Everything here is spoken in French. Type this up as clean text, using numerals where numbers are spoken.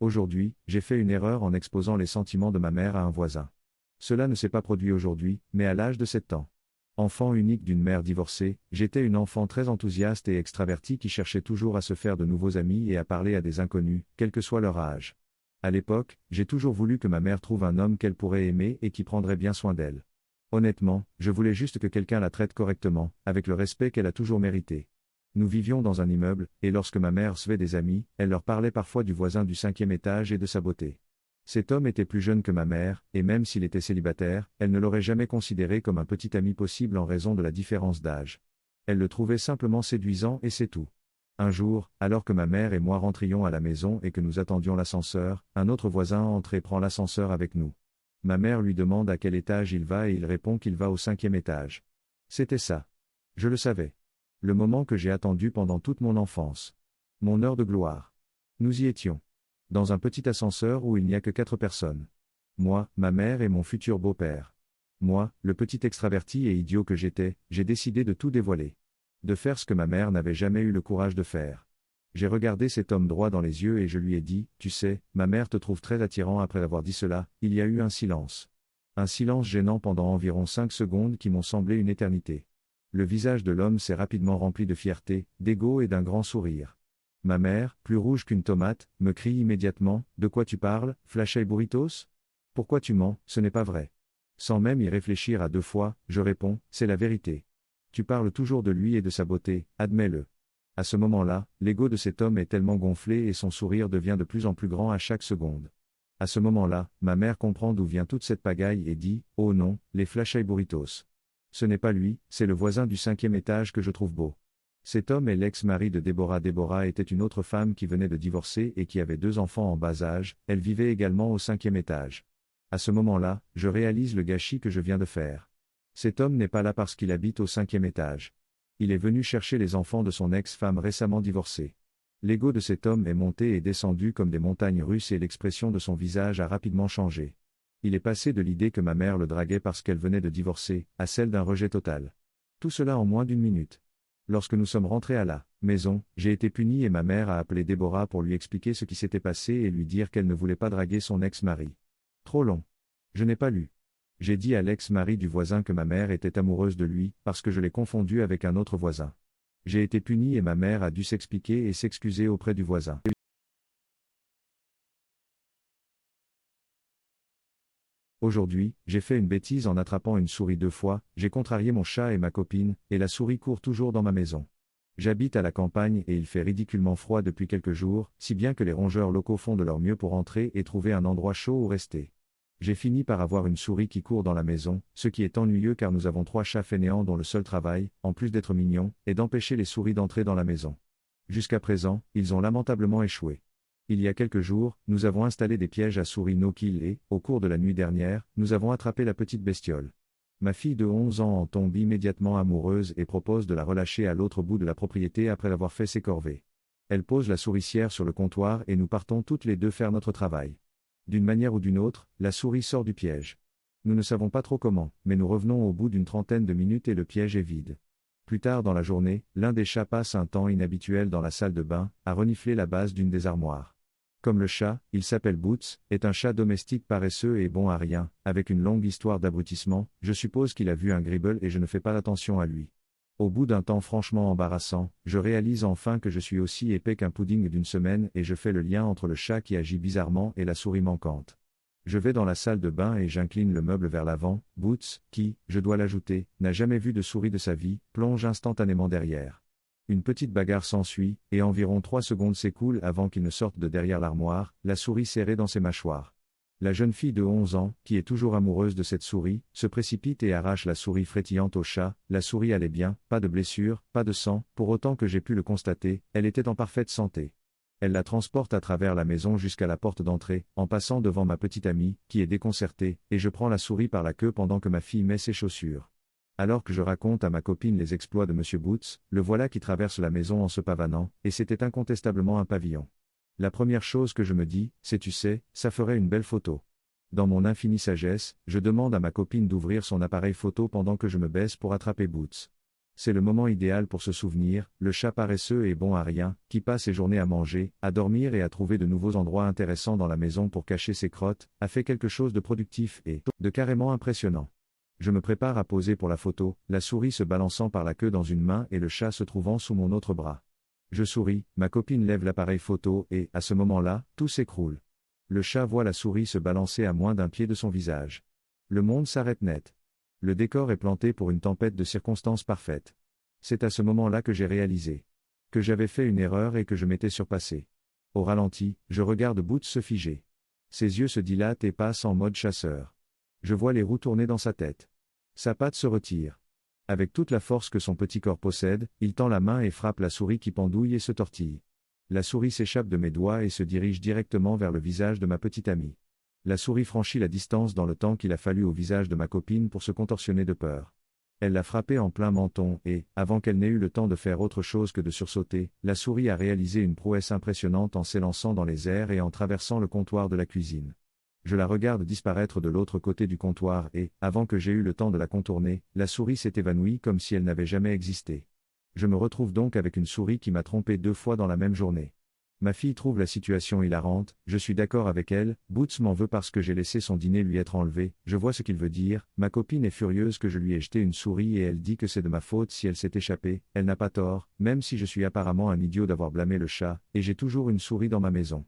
Aujourd'hui, j'ai fait une erreur en exposant les sentiments de ma mère à un voisin. Cela ne s'est pas produit aujourd'hui, mais à l'âge de 7 ans. Enfant unique d'une mère divorcée, j'étais une enfant très enthousiaste et extravertie qui cherchait toujours à se faire de nouveaux amis et à parler à des inconnus, quel que soit leur âge. À l'époque, j'ai toujours voulu que ma mère trouve un homme qu'elle pourrait aimer et qui prendrait bien soin d'elle. Honnêtement, je voulais juste que quelqu'un la traite correctement, avec le respect qu'elle a toujours mérité. Nous vivions dans un immeuble, et lorsque ma mère recevait des amis, elle leur parlait parfois du voisin du 5e étage et de sa beauté. Cet homme était plus jeune que ma mère, et même s'il était célibataire, elle ne l'aurait jamais considéré comme un petit ami possible en raison de la différence d'âge. Elle le trouvait simplement séduisant et c'est tout. Un jour, alors que ma mère et moi rentrions à la maison et que nous attendions l'ascenseur, un autre voisin entre et prend l'ascenseur avec nous. Ma mère lui demande à quel étage il va et il répond qu'il va au 5e étage. C'était ça. Je le savais. Le moment que j'ai attendu pendant toute mon enfance. Mon heure de gloire. Nous y étions. Dans un petit ascenseur où il n'y a que 4 personnes. Moi, ma mère et mon futur beau-père. Moi, le petit extraverti et idiot que j'étais, j'ai décidé de tout dévoiler. De faire ce que ma mère n'avait jamais eu le courage de faire. J'ai regardé cet homme droit dans les yeux et je lui ai dit, tu sais, ma mère te trouve très attirant. Après avoir dit cela, il y a eu un silence. Un silence gênant pendant environ 5 secondes qui m'ont semblé une éternité. Le visage de l'homme s'est rapidement rempli de fierté, d'ego et d'un grand sourire. Ma mère, plus rouge qu'une tomate, me crie immédiatement, « De quoi tu parles, Flashay Burritos ? Pourquoi tu mens, ce n'est pas vrai. » Sans même y réfléchir à 2 fois, je réponds, « C'est la vérité. Tu parles toujours de lui et de sa beauté, admets-le. » À ce moment-là, l'ego de cet homme est tellement gonflé et son sourire devient de plus en plus grand à chaque seconde. À ce moment-là, ma mère comprend d'où vient toute cette pagaille et dit, « Oh non, les Flashay Burritos. Ce n'est pas lui, c'est le voisin du 5e étage que je trouve beau. » Cet homme est l'ex-mari de Déborah. Déborah était une autre femme qui venait de divorcer et qui avait 2 enfants en bas âge, elle vivait également au 5e étage. À ce moment-là, je réalise le gâchis que je viens de faire. Cet homme n'est pas là parce qu'il habite au 5e étage. Il est venu chercher les enfants de son ex-femme récemment divorcée. L'ego de cet homme est monté et descendu comme des montagnes russes et l'expression de son visage a rapidement changé. Il est passé de l'idée que ma mère le draguait parce qu'elle venait de divorcer, à celle d'un rejet total. Tout cela en moins d'1 minute. Lorsque nous sommes rentrés à la maison, j'ai été puni et ma mère a appelé Déborah pour lui expliquer ce qui s'était passé et lui dire qu'elle ne voulait pas draguer son ex-mari. Trop long. Je n'ai pas lu. J'ai dit à l'ex-mari du voisin que ma mère était amoureuse de lui, parce que je l'ai confondu avec un autre voisin. J'ai été puni et ma mère a dû s'expliquer et s'excuser auprès du voisin. Aujourd'hui, j'ai fait une bêtise en attrapant une souris 2 fois, j'ai contrarié mon chat et ma copine, et la souris court toujours dans ma maison. J'habite à la campagne et il fait ridiculement froid depuis quelques jours, si bien que les rongeurs locaux font de leur mieux pour entrer et trouver un endroit chaud où rester. J'ai fini par avoir une souris qui court dans la maison, ce qui est ennuyeux car nous avons 3 chats fainéants dont le seul travail, en plus d'être mignons, est d'empêcher les souris d'entrer dans la maison. Jusqu'à présent, ils ont lamentablement échoué. Il y a quelques jours, nous avons installé des pièges à souris no-kill et, au cours de la nuit dernière, nous avons attrapé la petite bestiole. Ma fille de 11 ans en tombe immédiatement amoureuse et propose de la relâcher à l'autre bout de la propriété après avoir fait ses corvées. Elle pose la souricière sur le comptoir et nous partons toutes les 2 faire notre travail. D'une manière ou d'une autre, la souris sort du piège. Nous ne savons pas trop comment, mais nous revenons au bout d'une trentaine de minutes et le piège est vide. Plus tard dans la journée, l'un des chats passe un temps inhabituel dans la salle de bain, à renifler la base d'une des armoires. Comme le chat, il s'appelle Boots, est un chat domestique paresseux et bon à rien, avec une longue histoire d'abrutissement, je suppose qu'il a vu un gribble et je ne fais pas attention à lui. Au bout d'un temps franchement embarrassant, je réalise enfin que je suis aussi épais qu'un pudding d'une semaine et je fais le lien entre le chat qui agit bizarrement et la souris manquante. Je vais dans la salle de bain et j'incline le meuble vers l'avant, Boots, qui, je dois l'ajouter, n'a jamais vu de souris de sa vie, plonge instantanément derrière. Une petite bagarre s'ensuit, et environ 3 secondes s'écoulent avant qu'il ne sorte de derrière l'armoire, la souris serrée dans ses mâchoires. La jeune fille de 11 ans, qui est toujours amoureuse de cette souris, se précipite et arrache la souris frétillante au chat. La souris allait bien, pas de blessure, pas de sang, pour autant que j'ai pu le constater, elle était en parfaite santé. Elle la transporte à travers la maison jusqu'à la porte d'entrée, en passant devant ma petite amie, qui est déconcertée, et je prends la souris par la queue pendant que ma fille met ses chaussures. Alors que je raconte à ma copine les exploits de Monsieur Boots, le voilà qui traverse la maison en se pavanant, et c'était incontestablement un pavillon. La première chose que je me dis, c'est tu sais, ça ferait une belle photo. Dans mon infinie sagesse, je demande à ma copine d'ouvrir son appareil photo pendant que je me baisse pour attraper Boots. C'est le moment idéal pour se souvenir, le chat paresseux et bon à rien, qui passe ses journées à manger, à dormir et à trouver de nouveaux endroits intéressants dans la maison pour cacher ses crottes, a fait quelque chose de productif et de carrément impressionnant. Je me prépare à poser pour la photo, la souris se balançant par la queue dans une main et le chat se trouvant sous mon autre bras. Je souris, ma copine lève l'appareil photo et, à ce moment-là, tout s'écroule. Le chat voit la souris se balancer à moins d'un pied de son visage. Le monde s'arrête net. Le décor est planté pour une tempête de circonstances parfaites. C'est à ce moment-là que j'ai réalisé que j'avais fait une erreur et que je m'étais surpassé. Au ralenti, je regarde Boots se figer. Ses yeux se dilatent et passent en mode chasseur. Je vois les roues tourner dans sa tête. Sa patte se retire. Avec toute la force que son petit corps possède, il tend la main et frappe la souris qui pendouille et se tortille. La souris s'échappe de mes doigts et se dirige directement vers le visage de ma petite amie. La souris franchit la distance dans le temps qu'il a fallu au visage de ma copine pour se contorsionner de peur. Elle l'a frappé en plein menton et, avant qu'elle n'ait eu le temps de faire autre chose que de sursauter, la souris a réalisé une prouesse impressionnante en s'élançant dans les airs et en traversant le comptoir de la cuisine. Je la regarde disparaître de l'autre côté du comptoir et, avant que j'aie eu le temps de la contourner, la souris s'est évanouie comme si elle n'avait jamais existé. Je me retrouve donc avec une souris qui m'a trompé 2 fois dans la même journée. Ma fille trouve la situation hilarante, je suis d'accord avec elle, Boots m'en veut parce que j'ai laissé son dîner lui être enlevé, je vois ce qu'il veut dire, ma copine est furieuse que je lui ai jeté une souris et elle dit que c'est de ma faute si elle s'est échappée, elle n'a pas tort, même si je suis apparemment un idiot d'avoir blâmé le chat, et j'ai toujours une souris dans ma maison.